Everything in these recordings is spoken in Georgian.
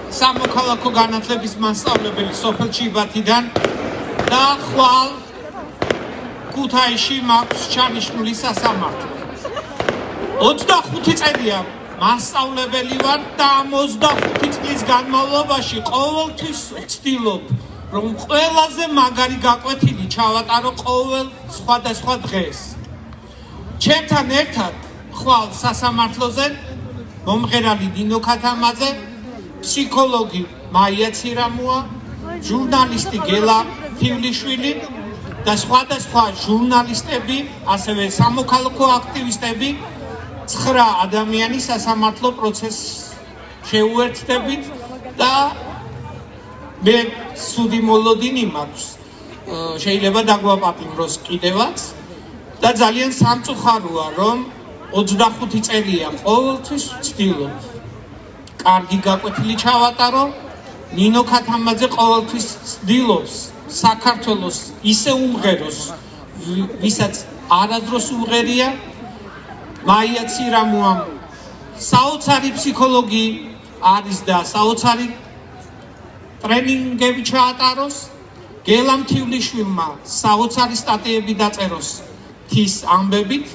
სამოქალაქო განათლების მასწავლებელი სოფელ ჭიბათიდან და ხვალ ქუთაისში მაქვს ჩანიშნული სასამართლო. 25 წელია მასწავლებელი ვარ და 25 წლის განმავლობაში ყოველთვის ვცდილობ, რომ ყველაზე მაგარი გაკვეთილი ჩავატარო ყოველ სხვადასხვა დღეს. ჩემთან ერთად ხვალ სასამართლოზე მომღერალი ნინო ქათამაძე, ფსიქოლოგი მაია ცირამუა, ჟურნალისტი გელა თივლიშვილი და სხვადასხვა ჟურნალისტები, ასევე სამოქალაქო აქტივისტები 9 ადამიანის სასამართლო პროცესს შეუერთდებით და მე სუდი მოლოდინი მაქვს, შეიძლება დაგვაპატიმროს კიდევაც და ძალიან სამწუხაროა, რომ 25 წელია ყოველთვის ვცდილობ კარგი გაკვეთილი ჩავატარო. ნინო ქათამაძე ყოველთვის ცდილობს საქართველოს ისე უმღეროს, ვისაც არადროს უმღერია. მაია ცირამუამ საოცარი ფსიქოლოგი არის და საოცარი ტრენინგები ჩაატაროს. გელამ თივლიშვილმა საოცარი სტატიები დაწეროს თის ამბებით,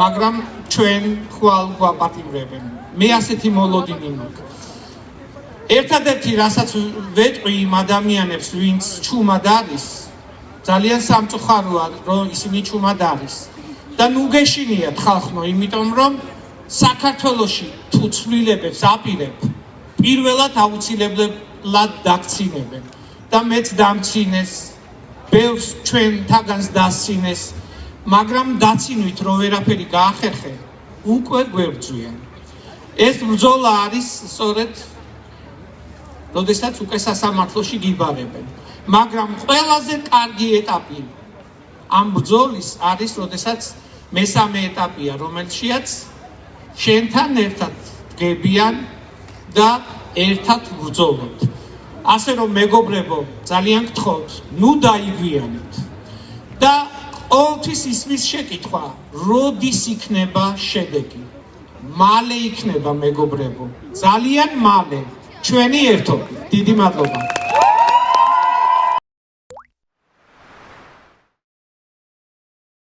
მაგრამ ჩვენ ხვალ გვაპატიმრებენ. მე ასეთი მოლოდინი მაქვს. ერთადერთი რასაც ვეტყვი იმ ადამიანებს, ვინც ჩუმად არის, ძალიან სამწუხაროა, რომ ისინი ჩუმად არის. და ნუ გეშინიათ ხალხო, იმიტომ რომ საქართველოში თუ ცვლილებებს აპირებ, პირველად აუცილებლად დაგცინებენ და მეც დამცინეს, ბევრს ჩვენთაგანს დასცინეს, მაგრამ დაცინვით რომ ვერაფერი გაახერხე, უკვე გვებრძვიან. ეს ბრძოლა არის სწორედ როდესაც უკვე სასამართლოში გიბარებენ, მაგრამ ყველაზე კარგი ეტაპი ამ ბრძოლის არის, როდესაც მესამე ეტაპია, რომელშიაც შენთან ერთად დგებიან და ერთად ბრძოლობთ. ასე რომ მეგობრებო, ძალიან გთხოვთ, ნუ დაიგვიანეთ და ყოველთვის ისმის შეკითხვა, როდის იქნება შედეგი? მალე იქნება მეგობრებო, ძალიან მალე. ჩვენი ერთობი. დიდი მადლობა.